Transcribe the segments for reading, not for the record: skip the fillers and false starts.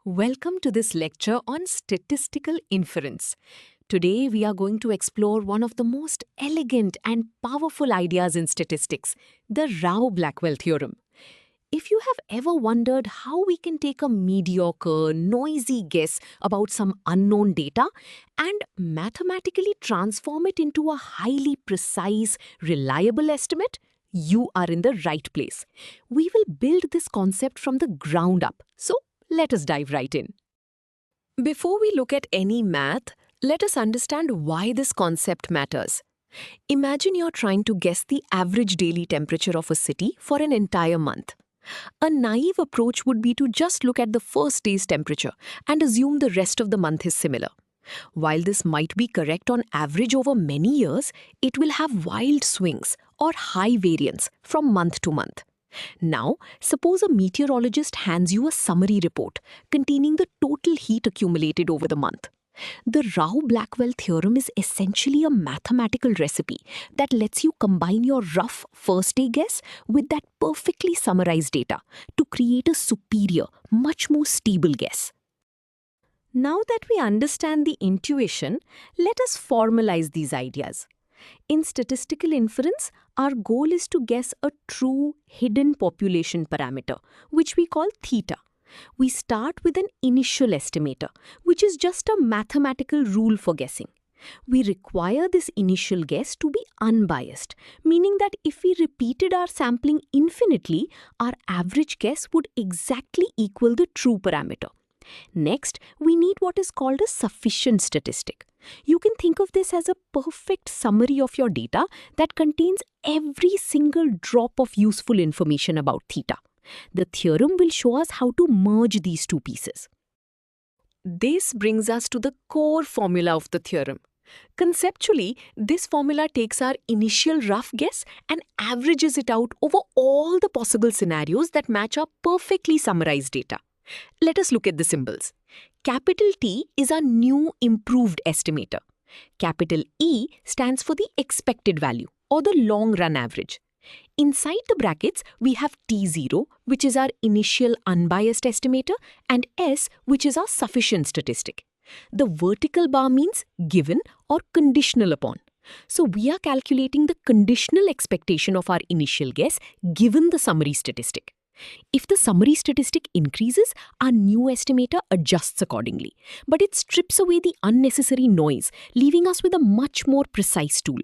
Welcome to this lecture on statistical inference. Today, we are going to explore one of the most elegant and powerful ideas in statistics, the Rao-Blackwell Theorem. If you have ever wondered how we can take a mediocre, noisy guess about some unknown data and mathematically transform it into a highly precise, reliable estimate, you are in the right place. We will build this concept from the ground up. So, let us dive right in. Before we look at any math, let us understand why this concept matters. Imagine you're trying to guess the average daily temperature of a city for an entire month. A naive approach would be to just look at the first day's temperature and assume the rest of the month is similar. While this might be correct on average over many years, it will have wild swings or high variance from month to month. Now, suppose a meteorologist hands you a summary report containing the total heat accumulated over the month. The Rao-Blackwell theorem is essentially a mathematical recipe that lets you combine your rough first-day guess with that perfectly summarized data to create a superior, much more stable guess. Now that we understand the intuition, let us formalize these ideas. In statistical inference, our goal is to guess a true hidden population parameter, which we call theta. We start with an initial estimator, which is just a mathematical rule for guessing. We require this initial guess to be unbiased, meaning that if we repeated our sampling infinitely, our average guess would exactly equal the true parameter. Next, we need what is called a sufficient statistic. You can think of this as a perfect summary of your data that contains every single drop of useful information about theta. The theorem will show us how to merge these two pieces. This brings us to the core formula of the theorem. Conceptually, this formula takes our initial rough guess and averages it out over all the possible scenarios that match our perfectly summarized data. Let us look at the symbols. Capital T is our new improved estimator. Capital E stands for the expected value or the long-run average. Inside the brackets, we have T0, which is our initial unbiased estimator, and S, which is our sufficient statistic. The vertical bar means given or conditional upon. So we are calculating the conditional expectation of our initial guess given the summary statistic. If the summary statistic increases, our new estimator adjusts accordingly, but it strips away the unnecessary noise, leaving us with a much more precise tool.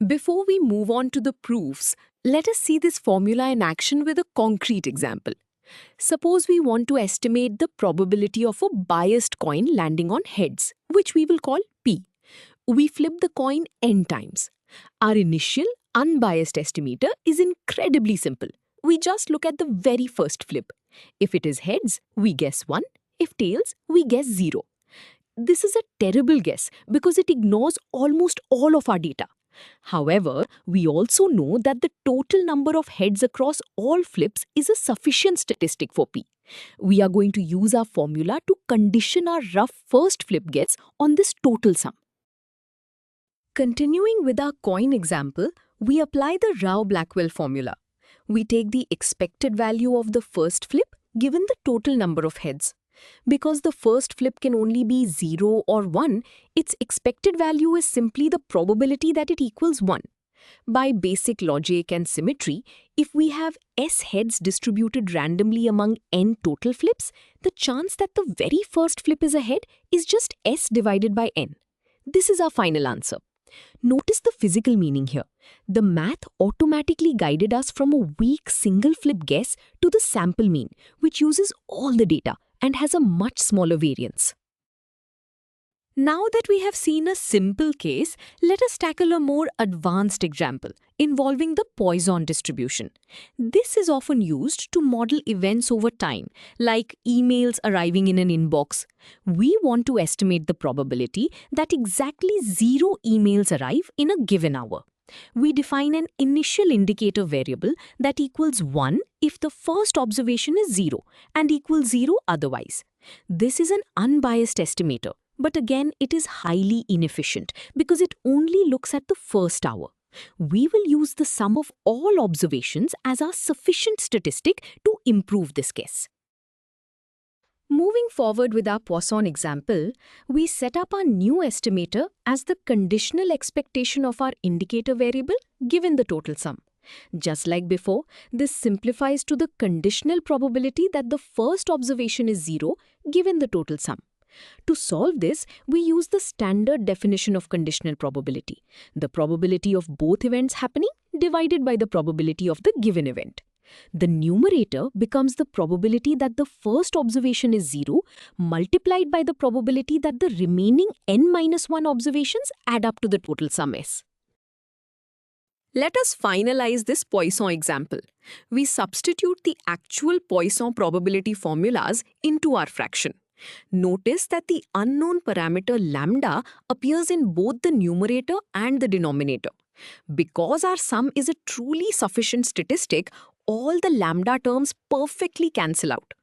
Before we move on to the proofs, let us see this formula in action with a concrete example. Suppose we want to estimate the probability of a biased coin landing on heads, which we will call P. We flip the coin n times. Our initial unbiased estimator is incredibly simple. We just look at the very first flip. If it is heads, we guess 1. If tails, we guess 0. This is a terrible guess because it ignores almost all of our data. However, we also know that the total number of heads across all flips is a sufficient statistic for P. We are going to use our formula to condition our rough first flip guess on this total sum. Continuing with our coin example, we apply the Rao-Blackwell formula. We take the expected value of the first flip given the total number of heads. Because the first flip can only be 0 or 1, its expected value is simply the probability that it equals 1. By basic logic and symmetry, if we have S heads distributed randomly among n total flips, the chance that the very first flip is a head is just S divided by n. This is our final answer. Notice the physical meaning here. The math automatically guided us from a weak single flip guess to the sample mean, which uses all the data and has a much smaller variance. Now that we have seen a simple case, let us tackle a more advanced example involving the Poisson distribution. This is often used to model events over time, like emails arriving in an inbox. We want to estimate the probability that exactly 0 emails arrive in a given hour. We define an initial indicator variable that equals 1 if the first observation is 0 and equals 0 otherwise. This is an unbiased estimator. But again, it is highly inefficient because it only looks at the first hour. We will use the sum of all observations as our sufficient statistic to improve this guess. Moving forward with our Poisson example, we set up our new estimator as the conditional expectation of our indicator variable given the total sum. Just like before, this simplifies to the conditional probability that the first observation is 0 given the total sum. To solve this, we use the standard definition of conditional probability, the probability of both events happening divided by the probability of the given event. The numerator becomes the probability that the first observation is 0 multiplied by the probability that the remaining n-1 observations add up to the total sum S. Let us finalize this Poisson example. We substitute the actual Poisson probability formulas into our fraction. Notice that the unknown parameter lambda appears in both the numerator and the denominator. Because our sum is a truly sufficient statistic, all the lambda terms perfectly cancel out.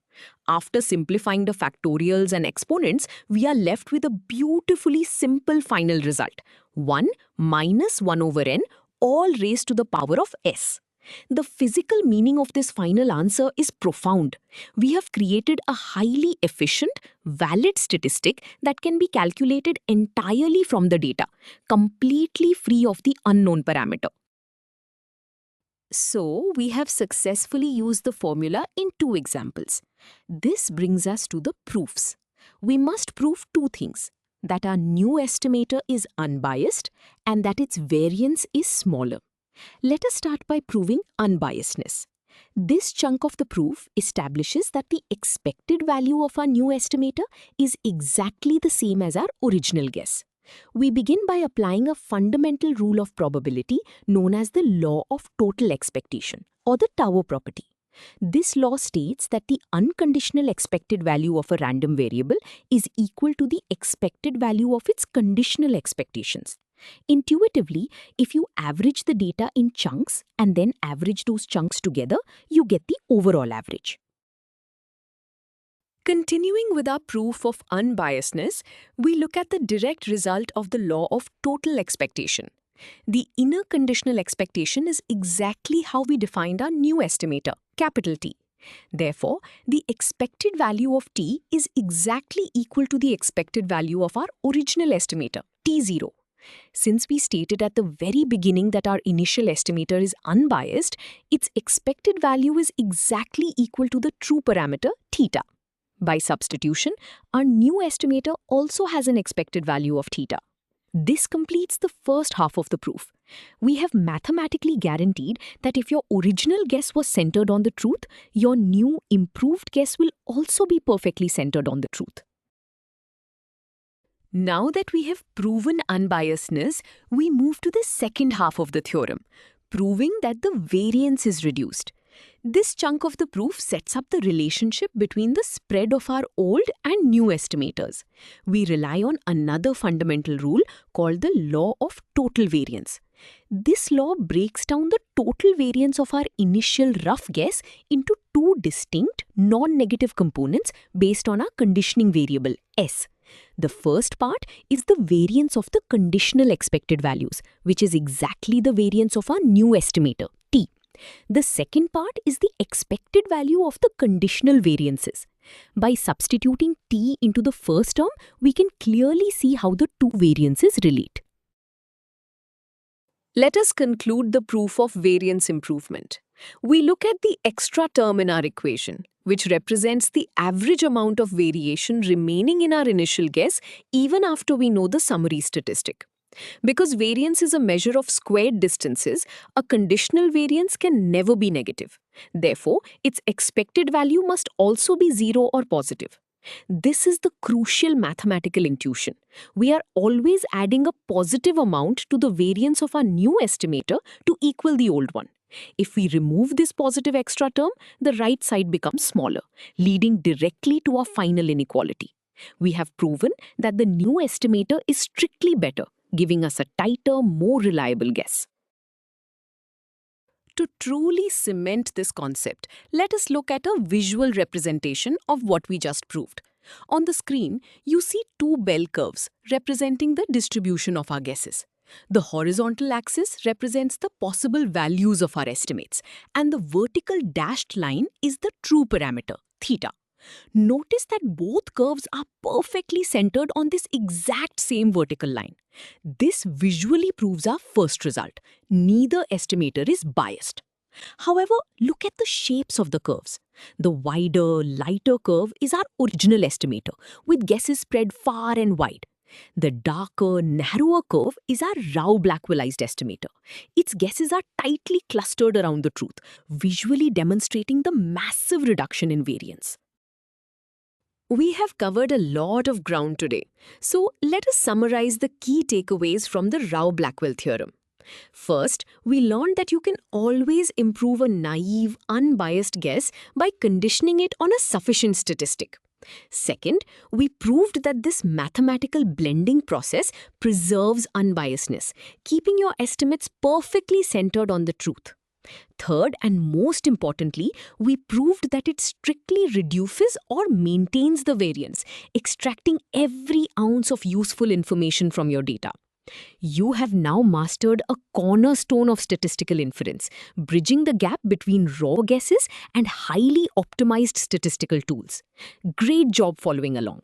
After simplifying the factorials and exponents, we are left with a beautifully simple final result. 1 minus 1 over n, all raised to the power of s. The physical meaning of this final answer is profound. We have created a highly efficient, valid statistic that can be calculated entirely from the data, completely free of the unknown parameter. So, we have successfully used the formula in 2 examples. This brings us to the proofs. We must prove 2 things: that our new estimator is unbiased and that its variance is smaller. Let us start by proving unbiasedness. This chunk of the proof establishes that the expected value of our new estimator is exactly the same as our original guess. We begin by applying a fundamental rule of probability known as the law of total expectation, or the Tower property. This law states that the unconditional expected value of a random variable is equal to the expected value of its conditional expectations. Intuitively, if you average the data in chunks and then average those chunks together, you get the overall average. Continuing with our proof of unbiasedness, we look at the direct result of the law of total expectation. The inner conditional expectation is exactly how we defined our new estimator, capital T. Therefore, the expected value of T is exactly equal to the expected value of our original estimator, T0. Since we stated at the very beginning that our initial estimator is unbiased, its expected value is exactly equal to the true parameter theta. By substitution, our new estimator also has an expected value of theta. This completes the first half of the proof. We have mathematically guaranteed that if your original guess was centered on the truth, your new improved guess will also be perfectly centered on the truth. Now that we have proven unbiasedness, we move to the second half of the theorem, proving that the variance is reduced. This chunk of the proof sets up the relationship between the spread of our old and new estimators. We rely on another fundamental rule called the law of total variance. This law breaks down the total variance of our initial rough guess into 2 distinct, non-negative components based on our conditioning variable, S. The first part is the variance of the conditional expected values, which is exactly the variance of our new estimator, T. The second part is the expected value of the conditional variances. By substituting T into the first term, we can clearly see how the 2 variances relate. Let us conclude the proof of variance improvement. We look at the extra term in our equation, which represents the average amount of variation remaining in our initial guess even after we know the summary statistic. Because variance is a measure of squared distances, a conditional variance can never be negative. Therefore, its expected value must also be 0 or positive. This is the crucial mathematical intuition. We are always adding a positive amount to the variance of our new estimator to equal the old one. If we remove this positive extra term, the right side becomes smaller, leading directly to our final inequality. We have proven that the new estimator is strictly better, giving us a tighter, more reliable guess. To truly cement this concept, let us look at a visual representation of what we just proved. On the screen, you see 2 bell curves representing the distribution of our guesses. The horizontal axis represents the possible values of our estimates, and the vertical dashed line is the true parameter, theta. Notice that both curves are perfectly centered on this exact same vertical line. This visually proves our first result. Neither estimator is biased. However, look at the shapes of the curves. The wider, lighter curve is our original estimator, with guesses spread far and wide. The darker, narrower curve is our Rao-Blackwellized estimator. Its guesses are tightly clustered around the truth, visually demonstrating the massive reduction in variance. We have covered a lot of ground today, so let us summarize the key takeaways from the Rao-Blackwell theorem. First, we learned that you can always improve a naive, unbiased guess by conditioning it on a sufficient statistic. Second, we proved that this mathematical blending process preserves unbiasedness, keeping your estimates perfectly centered on the truth. Third, and most importantly, we proved that it strictly reduces or maintains the variance, extracting every ounce of useful information from your data. You have now mastered a cornerstone of statistical inference, bridging the gap between raw guesses and highly optimized statistical tools. Great job following along.